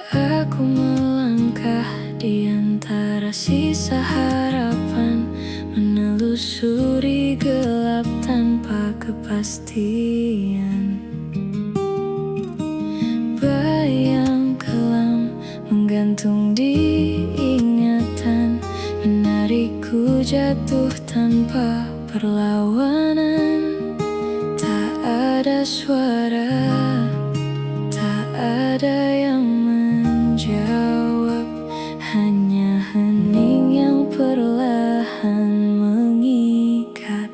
Aku melangkah di antara sisa harapan, menelusuri gelap tanpa kepastian. Bayang kelam menggantung di ingatan, menarikku jatuh tanpa perlawanan. Tak ada suara, tak ada yang menjawab, hanya hening yang perlahan mengikat.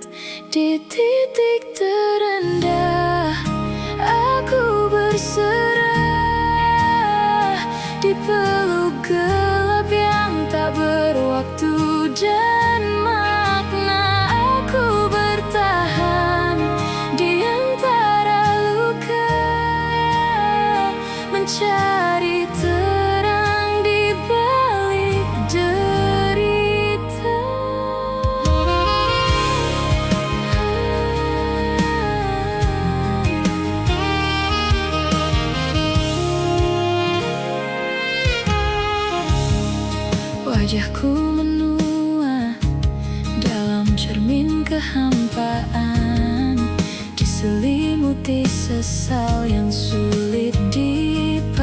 Di titik terendah aku berserah, di peluk gelap yang tak berwaktu dan makna. Aku bertahan di antara luka, mencari terang di balik derita. Wajahku menua dalam cermin kehampaan, diselimuti sesal yang sulit dipadamkan.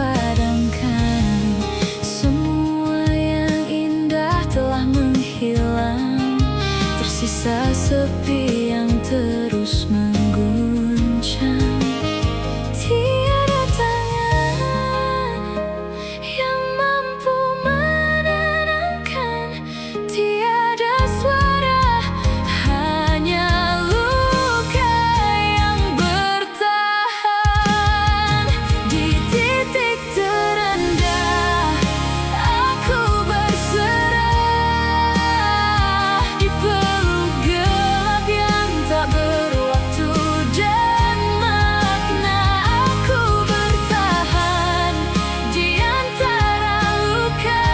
Semua yang indah telah menghilang, tersisa sepi yang terus mengguncang. Tiada tangan yang mampu menenangkan, tiada suara, hanya luka yang bertahan. Di titik terendah aku berserah, di peluk gelap yang tak berwaktu dan makna. Aku bertahan di antara luka,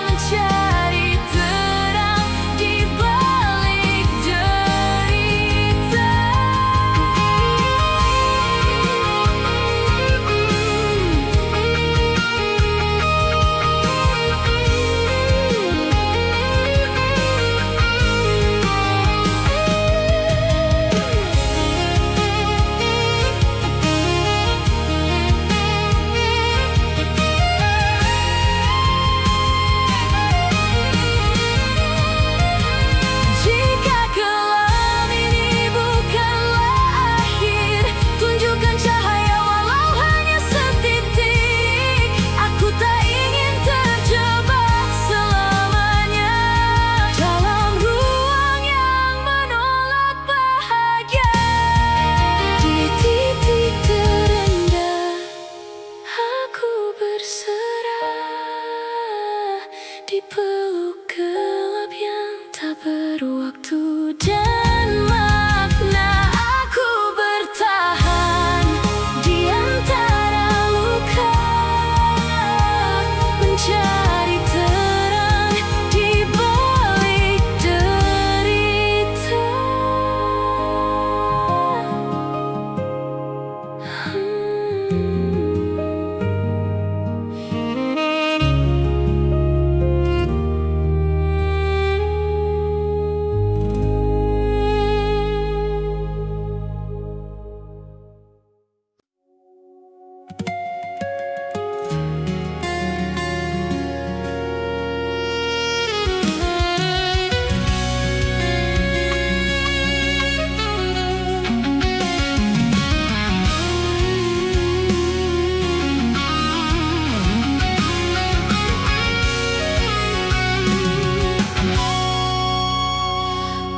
mencari terang di balik derita. Jika kelam ini bukanlah akhir, tunjukkan cahaya walau hanya setitik. Aku tak ingin terjebak selamanya dalam ruang yang menolak bahagia. Di titik terendah aku berserah, di peluk gelap yang tak berwaktu dan makna. Aku bertahan di antara luka, mencari terang di balik derita.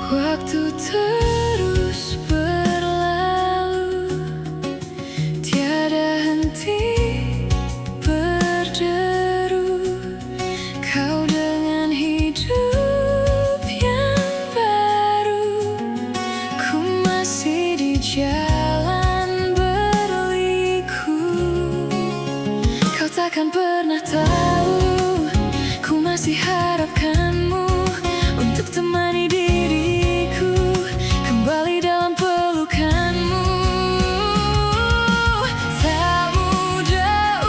Waktu terus berlalu, tiada henti berderu. Kau dengan hidup yang baru, ku masih di jalan berliku. Kau takkan pernah tahu, ku masih harapkanmu untuk temani diriku kembali dalam pelukanmu. Tak mudah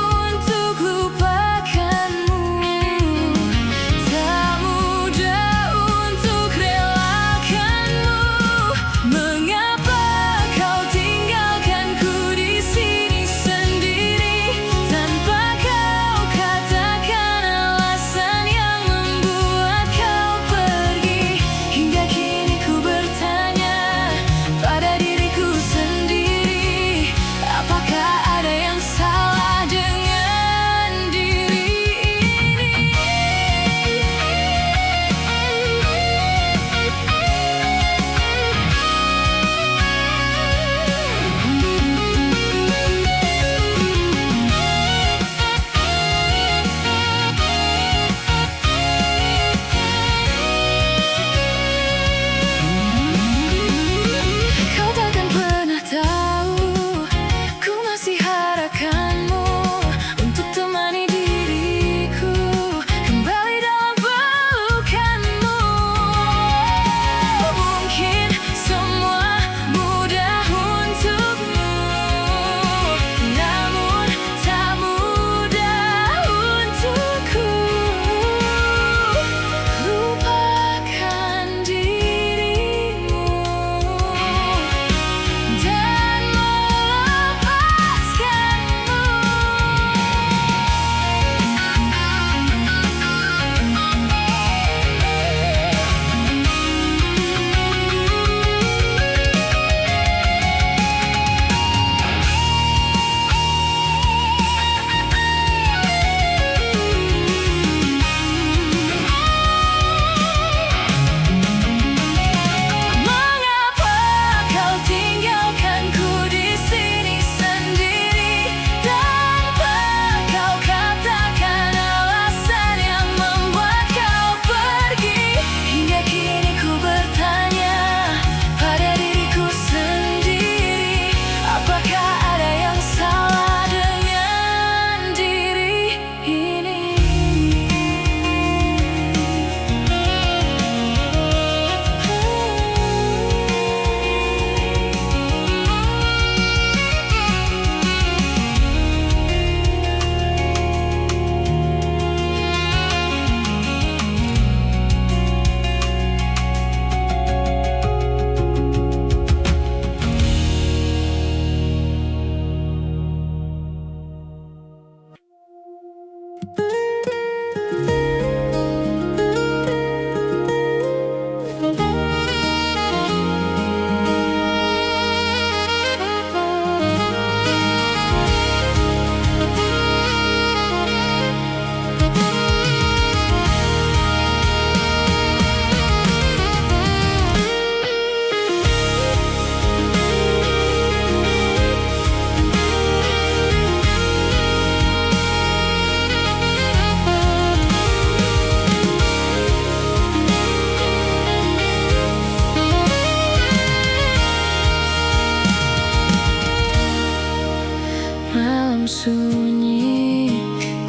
sunyi,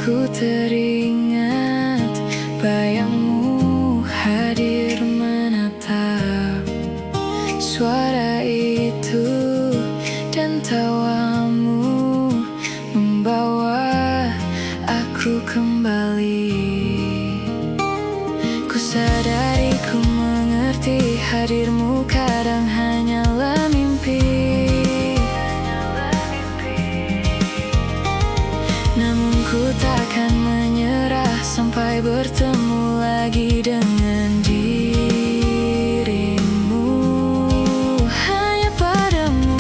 ku teringat bayangmu hadir menatap. Suara itu dan tawamu membawa aku kembali. Ku sadari, ku mengerti, hadirmu kadang hanyalah mimpi. Namun ku takkan menyerah sampai bertemu lagi dengan dirimu. Hanya padamu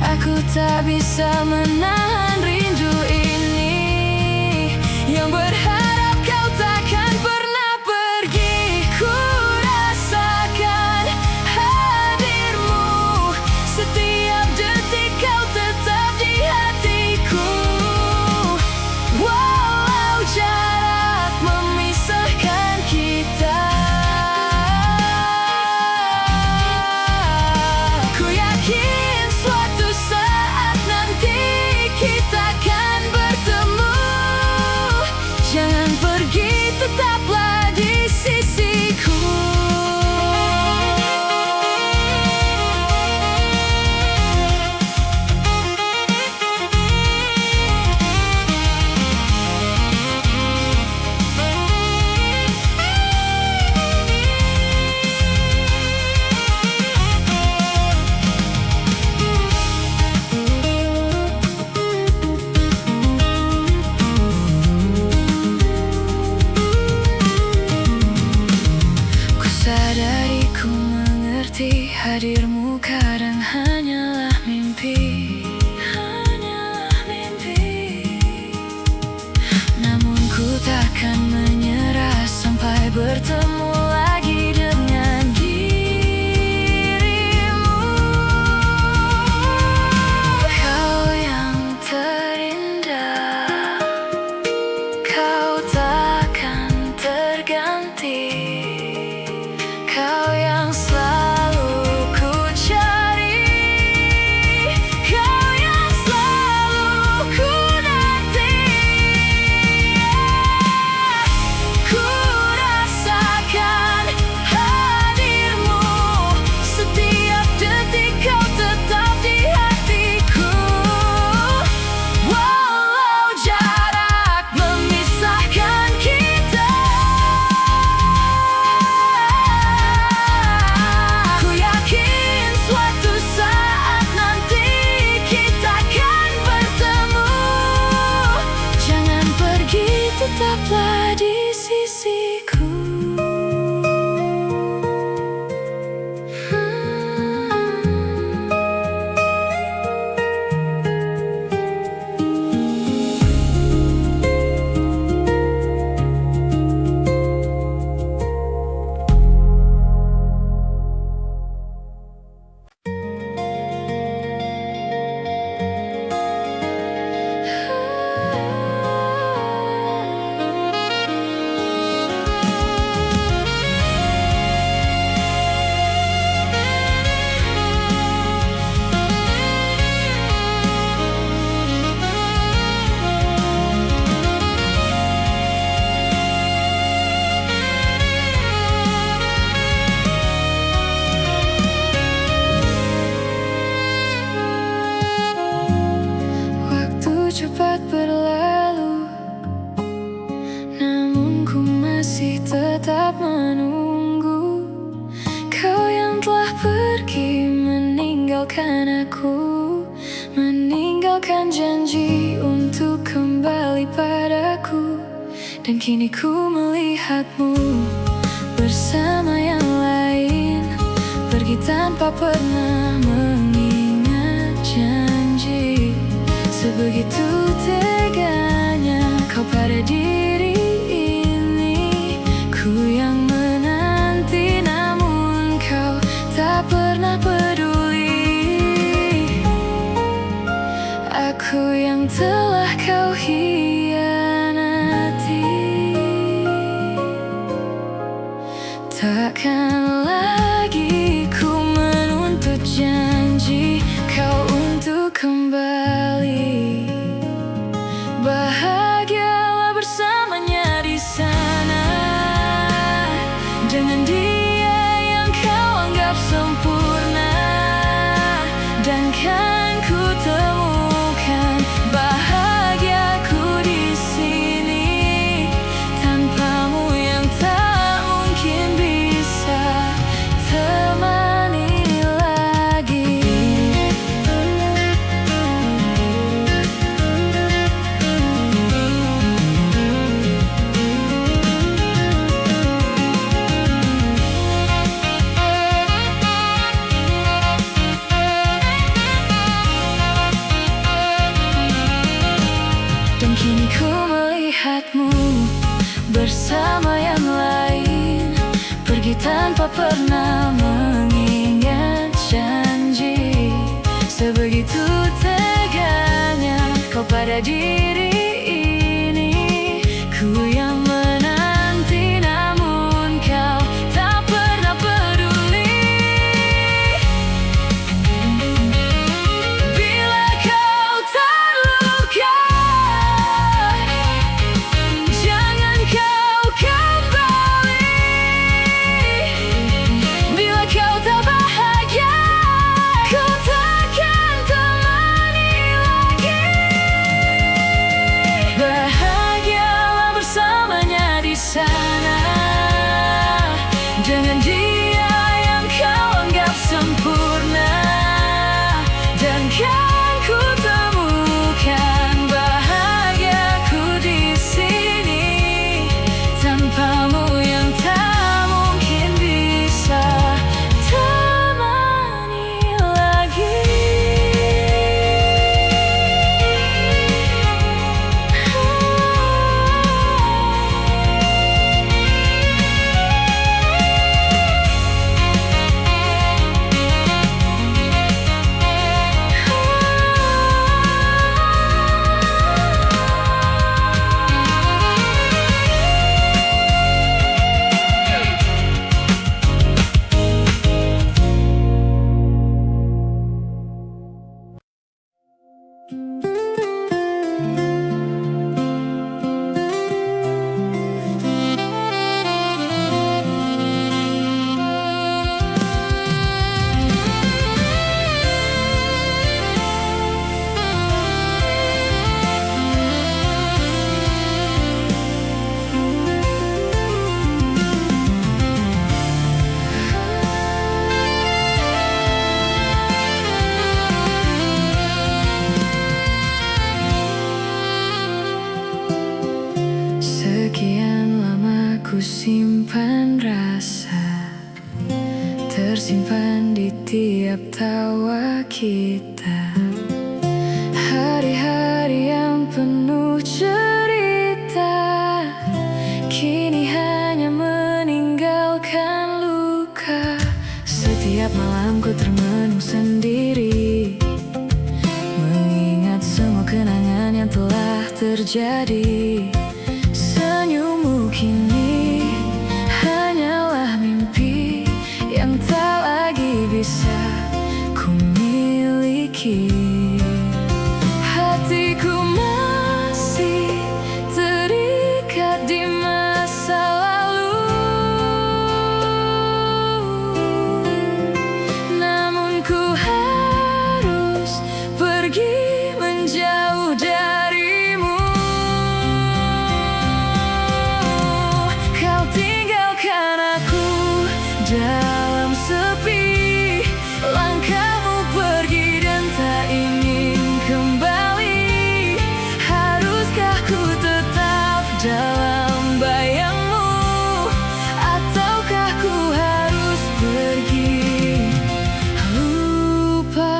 aku tak bisa menahan rindu ini, yang berharap kau takkan pernah pergi. Ku rasakan hadirmu, setiap detik kau tetap di hatiku. Walau jarak memisahkan kita, ku yakin suatu saat nanti kita akan bertemu. Jangan pergi, tetaplah di sisiku. Sadari, ku mengerti, hadirmu kadang hanyalah mimpi. Namun ku takkan menyerah sampai bertemu lagi dengan dirimu. Kau yang terindah, kau takkan terganti. Kau yang selalu ku cari, kau yang selalu ku nanti. Ku rasakan hadirmu, setiap detik kau tetap di hatiku. Walau jarak memisahkan kita, suatu saat nanti kita akan bertemu. Jangan pergi, tetaplah di sisiku. Cepat berlalu, namun ku masih tetap menunggu. Kau yang telah pergi meninggalkan aku, meninggalkan janji untuk kembali padaku. Dan kini ku melihatmu bersama yang lain, pergi tanpa pernah mengingat janji. Sebegitu teganya kau pada diri ini. Ku yang menanti, namun kau tak pernah peduli. Aku yang telah kau hianati. Takkan lagi ku menuntut janji kau untuk kembali. kan ku temukan bahagiaku di sini. Tanpamu yang tak mungkin bisa temani lagi. Dan kini ku melihatmu bersama yang lain, pergi tanpa pernah mengingat janji. Sebegitu teganya kau pada diri ini. Ku yang menanti namun kau tak pernah peduli. Bila kau terluka, jangan kau kembali. Bila kau tak bahagia, ku takkan temani lagi. Bahagialah bersamanya di sana, dengan dia yang kau anggap sempurna. Dan kan ku temukan bahagiaku di sini. Tanpamu yang tak mungkin bisa temani lagi. Sekian lama ku simpan rasa, tersimpan di tiap tawa kita. Hari-hari yang penuh cerita, kini hanya meninggalkan luka. Setiap malam ku termenung sendiri, mengingat semua kenangan yang telah terjadi. Senyummu kini hanyalah mimpi yang tak lagi bisa ku miliki. Hatiku masih terikat di masa lalu, namun ku harus pergi menjauh darimu. Kau tinggalkan aku dalam sepi, langkahmu pergi dan tak ingin kembali. Haruskah ku tetap dalam bayangmu, ataukah ku harus pergi lupakanmu?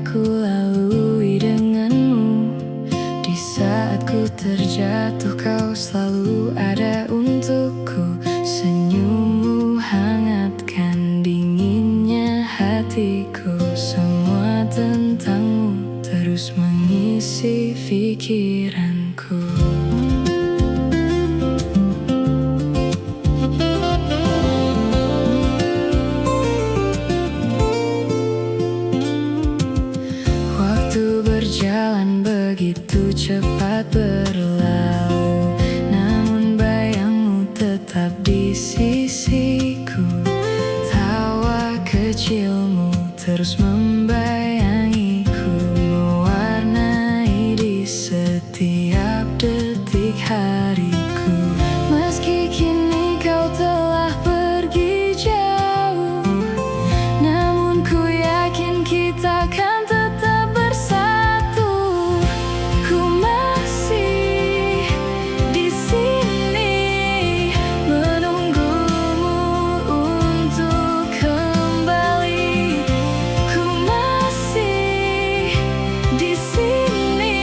ku lalui denganmu. Di saat ku terjatuh kau selalu ada untukku. Senyummu hangatkan dinginnya hatiku. Semua tentangmu terus mengisi pikiranku. Waktu berjalan begitu cepat berlalu, namun bayangmu tetap di sisiku. Tawa kecilmu terus membayangiku, mewarnai di setiap detik hariku. Meski kini kau telah pergi jauh, namun ku yakin kita kan tetap bersatu. Ku masih di sini menunggumu untuk kembali. Ku masih di sini,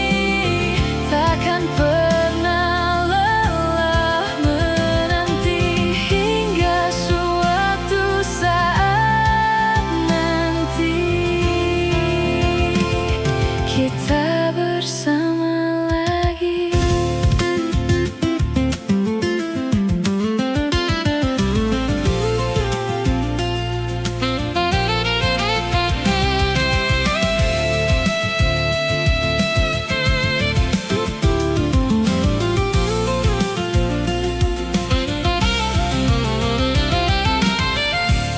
takkan pernah lelah menanti hingga suatu saat nanti kita bersama lagi.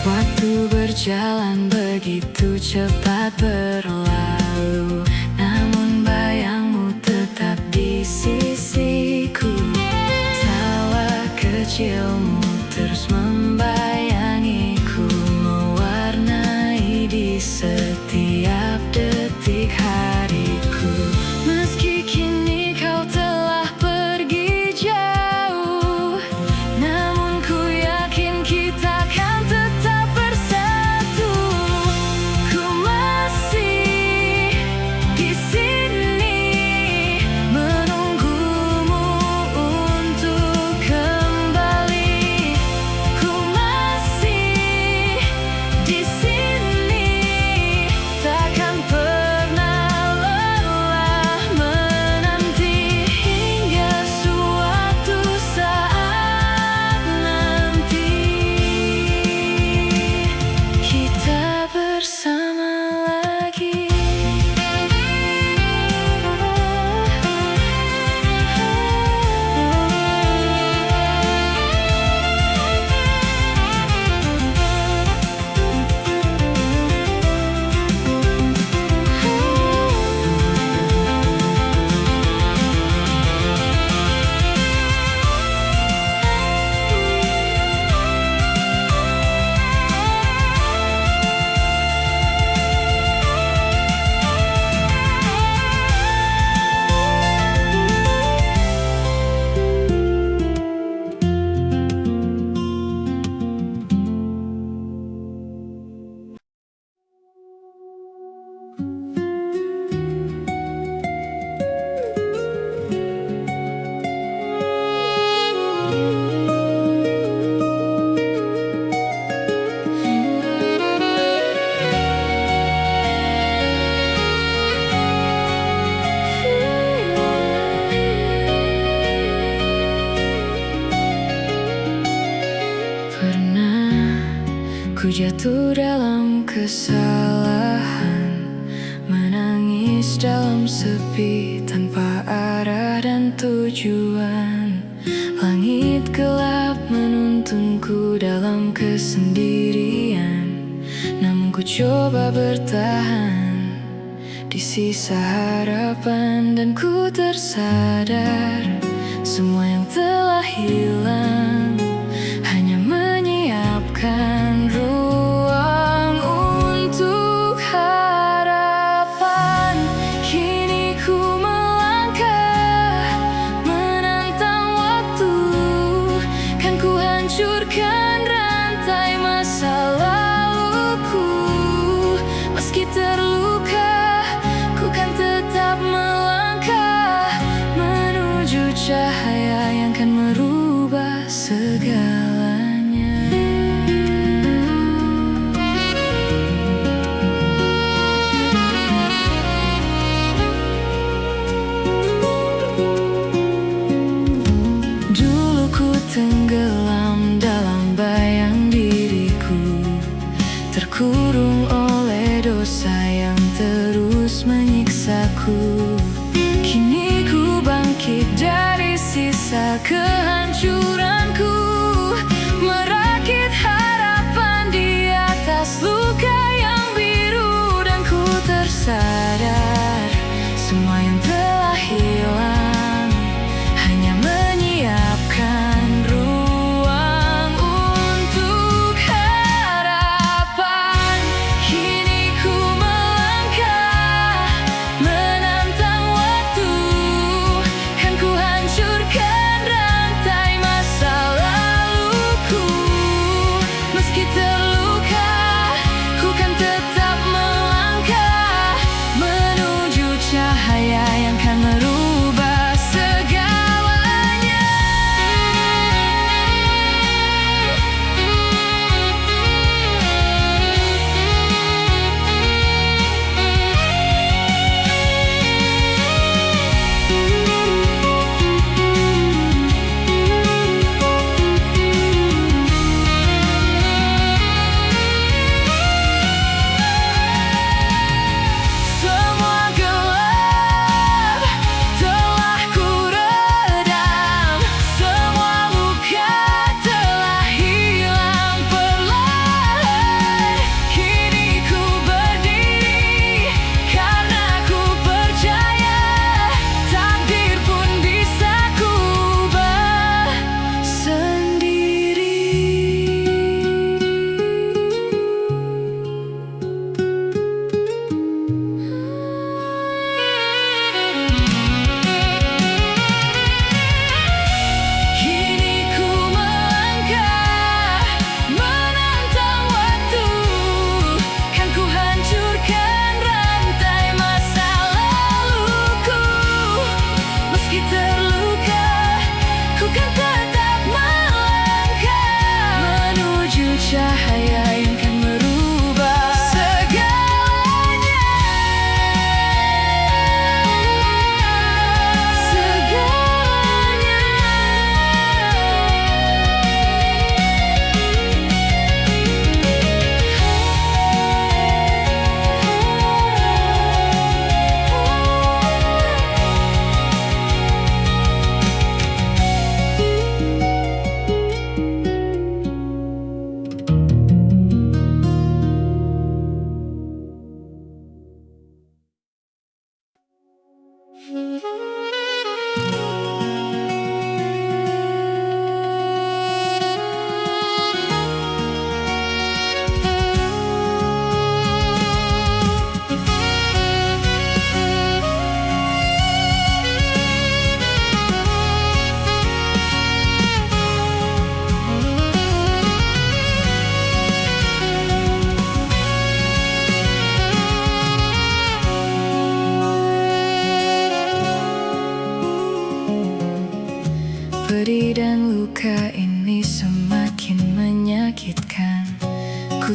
Waktu berjalan begitu cepat berlalu, namun bayangmu tetap di sisiku. Tawa kecilmu terus membayangiku, mewarnai di setiap detik hariku. Meski kini kau telah pergi jauh, namun ku yakin kita kan tetap bersatu. Ku masih di sini menunggumu untuk kembali. Ku masih di sini, takkan pernah lelah menanti hingga suatu saat nanti kita bersama lagi. Pernah ku jatuh dalam kesalahan, menangis dalam sepi tanpa arah dan tujuan. Langit gelap menuntunku dalam kesendirian, namun ku coba bertahan di sisa harapan. Dan ku tersadar semua yang telah hilang hanya menyiapkan ruang untuk harapan. Kini ku melangkah menantang waktu, kan ku hancurkan rantai masa laluku. Meski terluka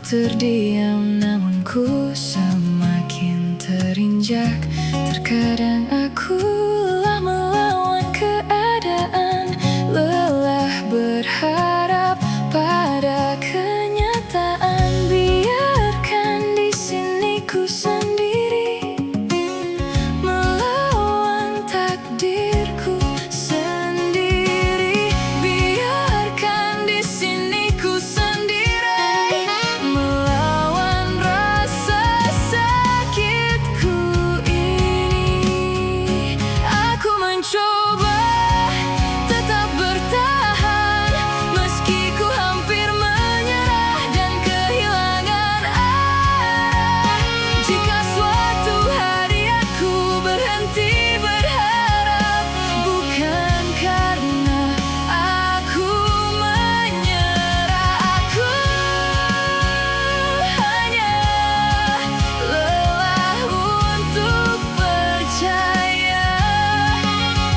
terdiam namun ku semakin terinjak. Terkadang aku lelah melawan keadaan, lelah berharap pada kenyataan. Biarkan di sini ku sendiri melawan takdirku sendiri. Biarkan di sini ku sendiri melawan rasa sakitku ini. Aku mencoba tetap bertahan meski ku hampir menyerah dan kehilangan arah. Jika suatu hari aku berhenti berharap, bukan karena aku menyerah. Aku hanya lelah untuk percaya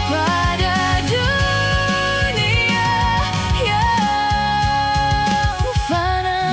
pada dunia yang fana.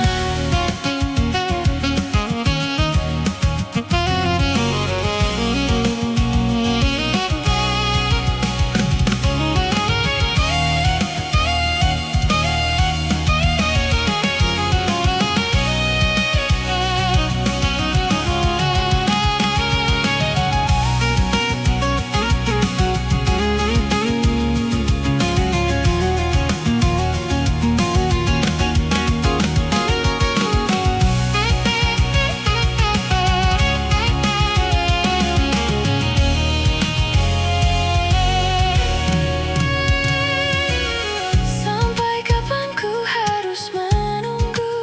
Sampai kapan ku harus menunggu?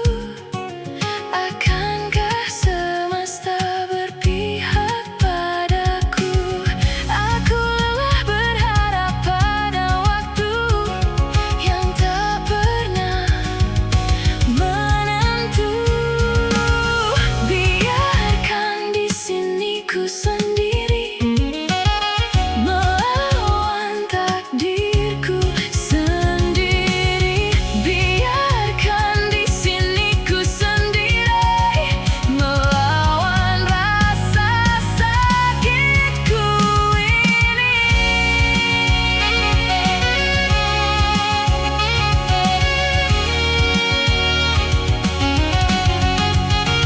Akankah semesta berpihak padaku? Aku lelah berharap pada waktu yang tak pernah menentu. Biarkan di sini ku sendiri melawan takdirku sendiri. Biarkan di sini ku sendiri melawan rasa sakitku ini.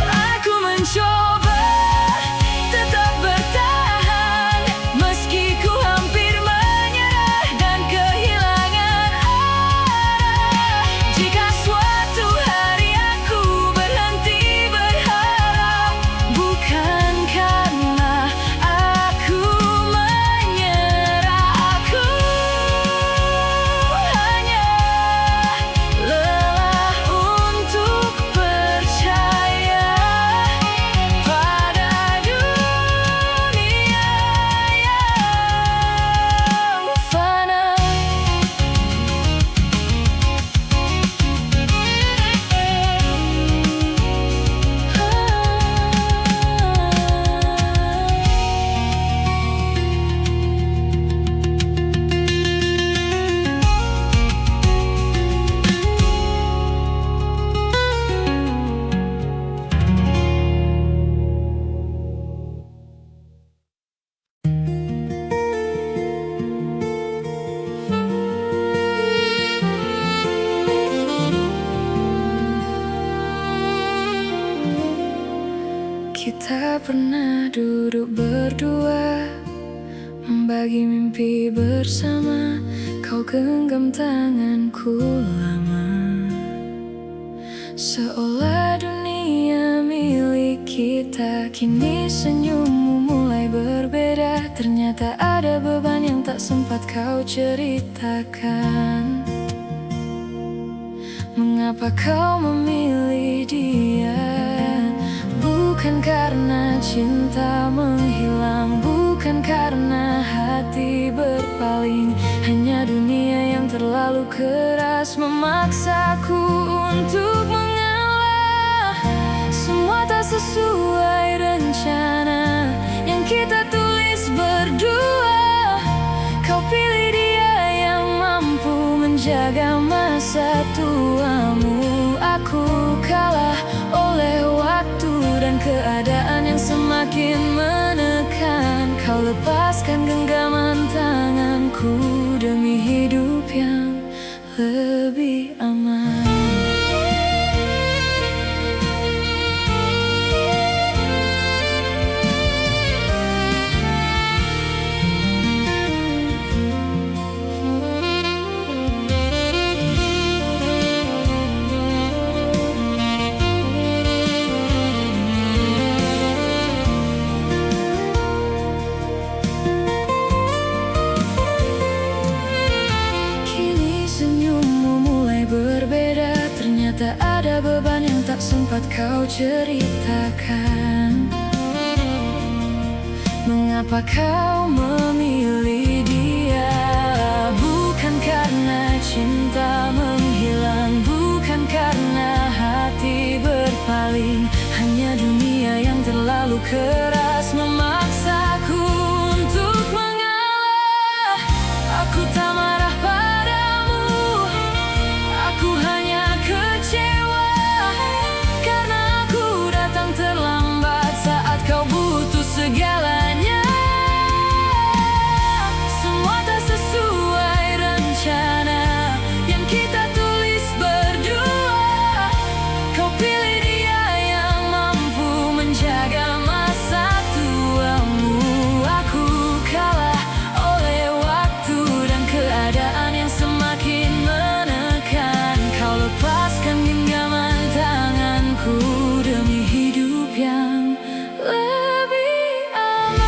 Aku mencoba tetap bertahan meski ku hampir menyerah dan kehilangan arah. Jika suatu hari aku berhenti berharap, bukan karena aku menyerah. Aku hanya lelah untuk percaya pada dunia yang fana. Kita pernah duduk berdua, membagi mimpi bersama. Kau genggam tanganku lama, seolah dunia milik kita. Kini senyummu mulai berbeda, ternyata ada beban yang tak sempat kau ceritakan. Mengapa kau memilih dia? Bukan karena cinta menghilang, bukan karena hati berpaling. Hanya dunia yang terlalu keras memaksaku untuk mengalah. Semua tak sesuai rencana yang kita tulis berdua. Kau pilih dia yang mampu menjaga masa tuamu. Aku kalah oleh aku demi hidup yang lebih aman. Tak ada beban yang tak sempat kau ceritakan. Mengapa kau memilih dia? Bukan karena cinta menghilang, bukan karena hati berpaling. Hanya dunia yang terlalu keras memaksaku untuk mengalah. Aku tak marah padamu, aku hanya kecewa karena aku datang terlambat saat kau butuh segalanya. Semua tak sesuai rencana yang kita tulis berdua. Kau pilih dia yang mampu menjaga masa tuamu. Aku kalah oleh waktu dan keadaan yang semakin menekan. Kau lepaskan genggaman tanganku demi hidup yang lebih aman.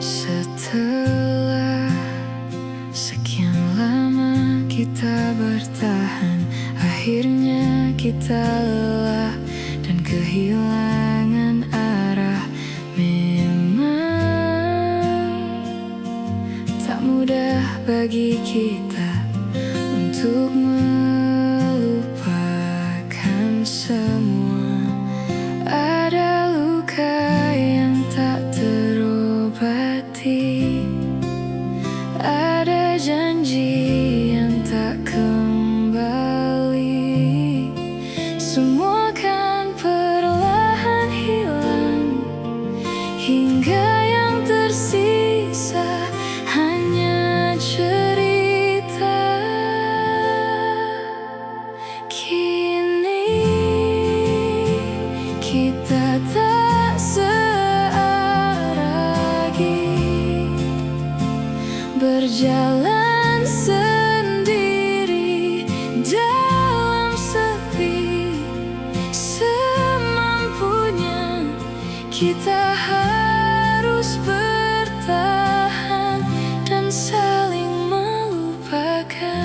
Setelah sekian lama kita bertahan, akhirnya kita lelah dan kehilangan arah. Memang tak mudah bagi kita untuk melupakan semua. Ada luka yang tak terobati, ada janji yang tak kembali. Semua kan perlahan hilang, hingga yang tersisa hanya cerita. Kini kita tak searah lagi, berjalan sendiri dalam sepi. Semampunya kita harus bertahan dan saling melupakan.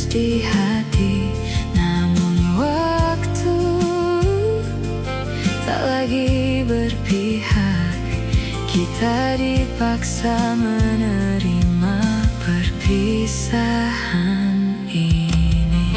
Di hati, namun waktu tak lagi berpihak. Kita dipaksa menerima perpisahan ini.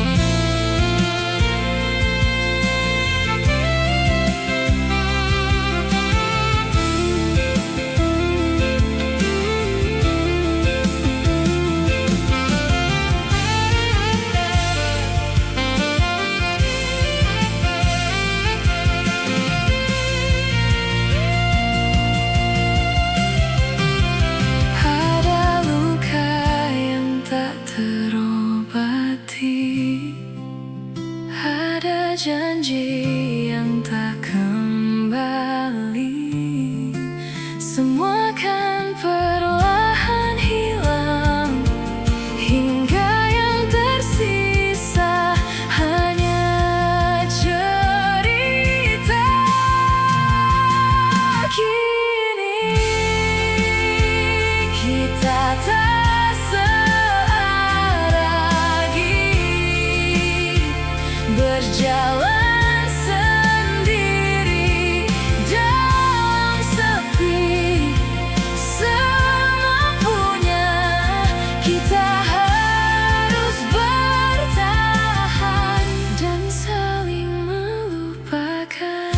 janji yang tak kembali. Semua kan perlahan hilang, hingga yang tersisa hanya cerita. Kini kita tak searah lagi, berjalan sendiri dalam sepi. Semampunya kita harus bertahan dan saling melupakan.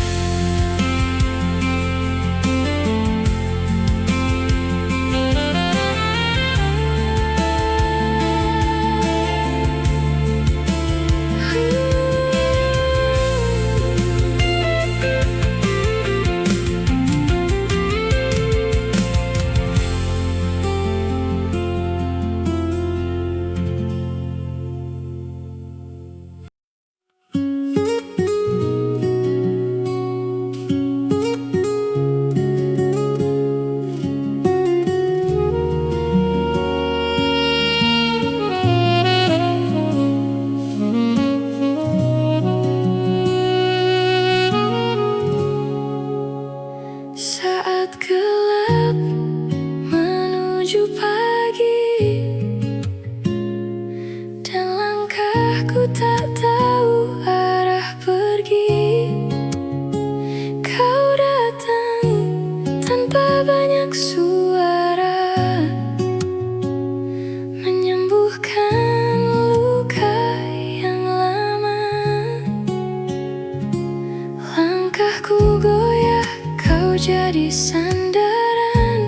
Saat gelap menuju pagi dan langkahku tak tahu arah pergi, kau datang tanpa banyak suara, menyembuhkan luka yang lama. Langkahku goyah, kau jadi sandaran.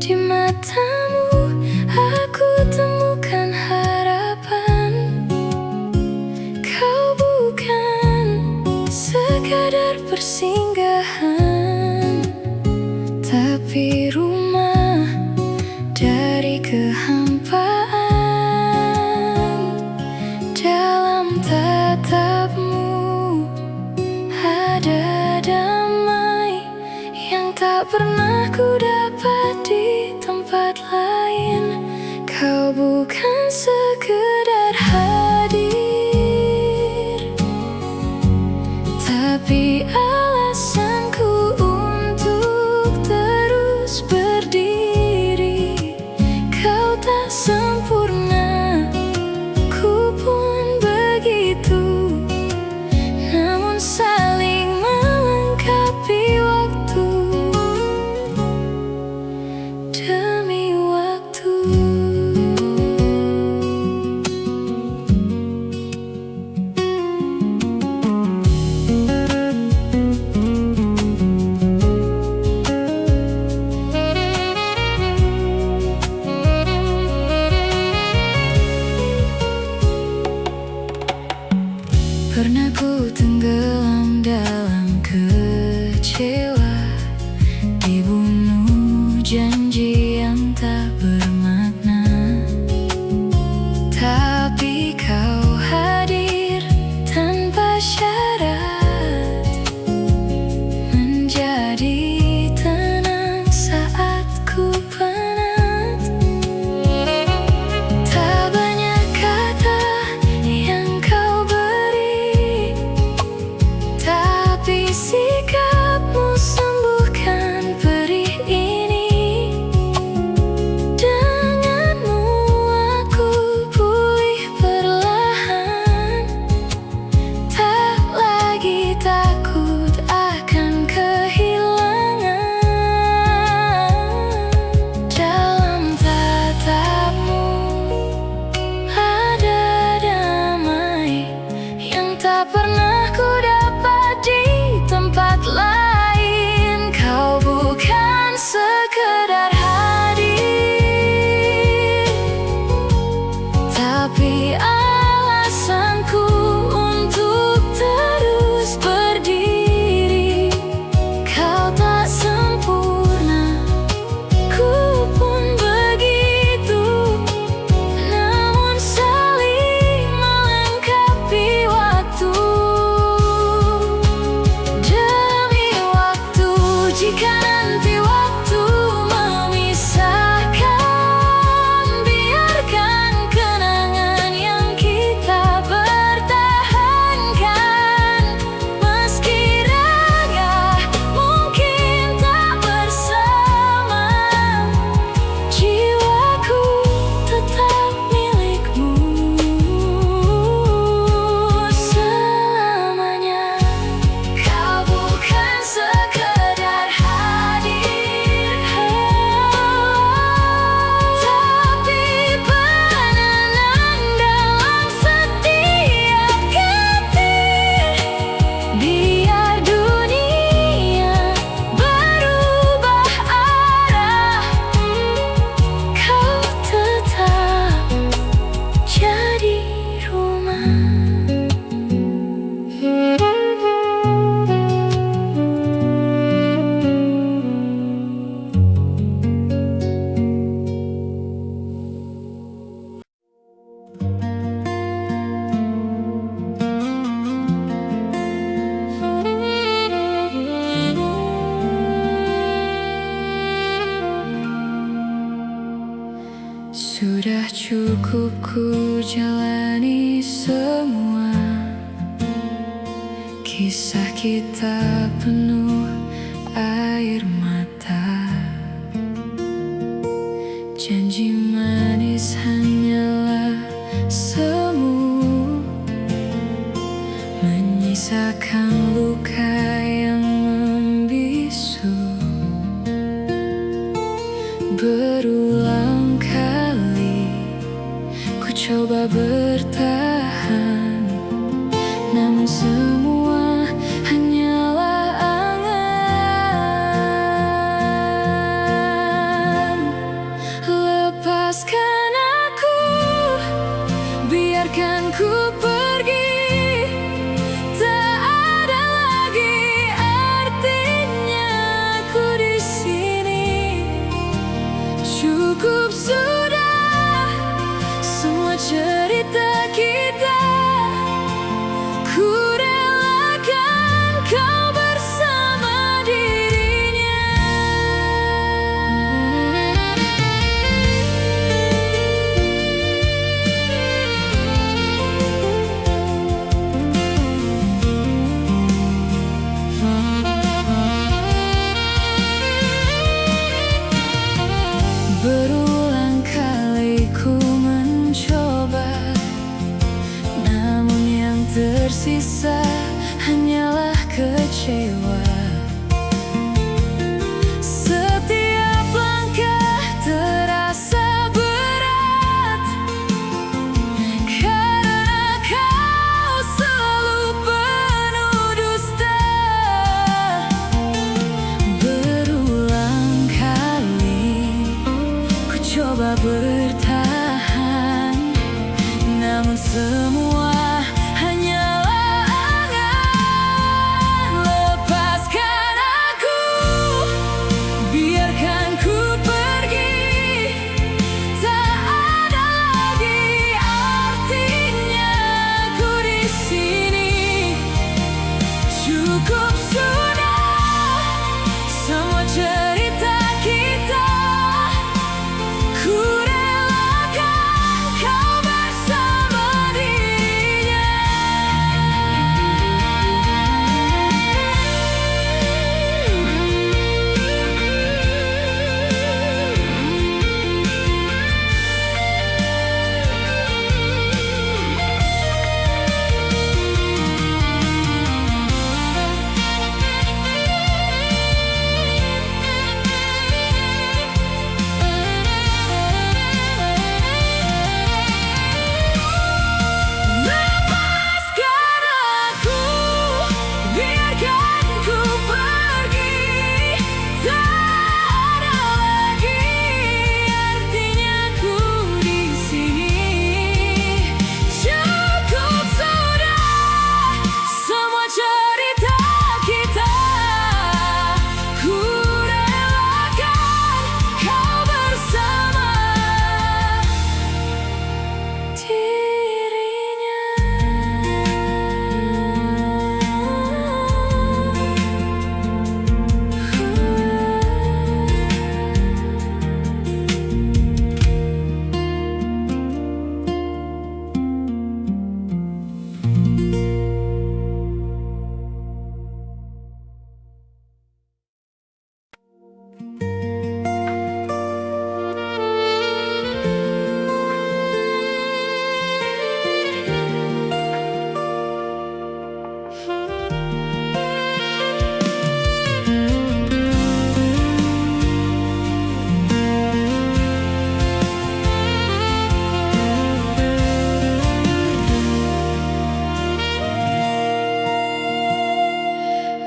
Di matamu aku temukan harapan. Kau bukan sekadar persinggahan, tapi rumah dari kehampaan. Dalam tatapmu ada damai yang tak pernah ku dapat di tempat lain. Kau bukan sekedar hadir, tapi alasanku untuk terus berdiri. Kau tak sempurna, ku pun begitu, namun saling melengkapi waktu demi waktu. Pernah ku tenggelam dalam kecewa, dibunuh janji yang tak bermakna. Tapi kau hadir tanpa syarat, menjadi tenang saat ku penat. Tak banyak kata yang kau beri, tapi sikapmu jalani semua. Kisah kita penuh air mata. Janji manis hanyalah semu, menyisakan luka yang membisu. Berulang kali ku coba bertahan, namun semua hanyalah angan. Lepaskan aku, biarkan ku pergi. Tak ada lagi artinya aku di sini. Cukup sudah semua cerita kita. Ku relakan kau bersama dirinya. Berulang kali ku mencoba, namun yang tersisa hanyalah kecewa. Setiap langkah terasa berat, karena kau selalu penuh dusta. Berulang kali ku coba bertahan, namun semua hanyalah angan. Lepaskan aku, biarkan ku pergi. Tak ada lagi artinya aku di sini. Cukup sudah semua cerita kita. Ku relakan kau bersama dirinya. Lepaskan aku, biarkan ku pergi. Tak ada lagi artinya ku di sini. Cukup sudah semua cerita kita. Ku relakan kau bersama dirinya.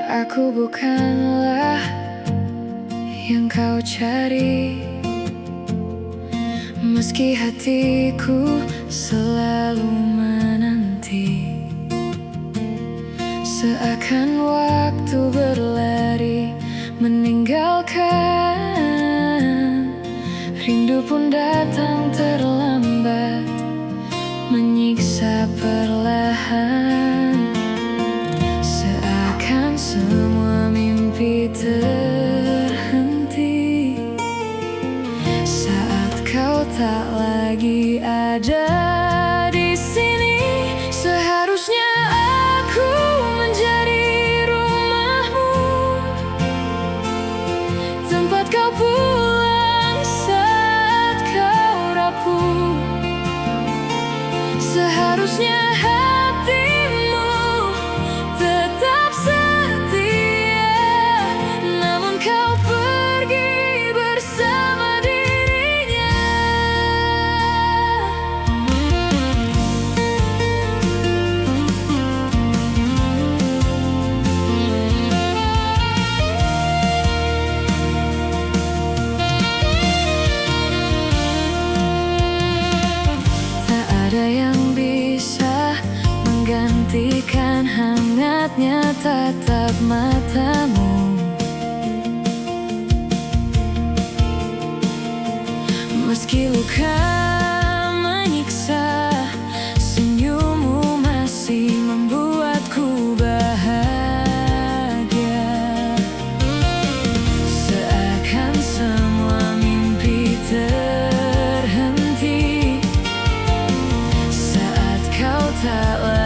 Aku bukanlah yang kau cari, meski hatiku selalu menanti. Seakan waktu berlari meninggalkan, rindu pun datang terlambat, menyiksa perlahan. Seakan semua mimpi terhenti saat kau tak lagi ada di Seharusnya hatimu tetap setia, namun kau pergi bersama dirinya. Tak ada yang bisa menggantikan hangatnya tatap matamu. Meski luka menyiksa, senyummu masih membuatku bahagia. Seakan semua mimpi terhenti saat kau tak lagi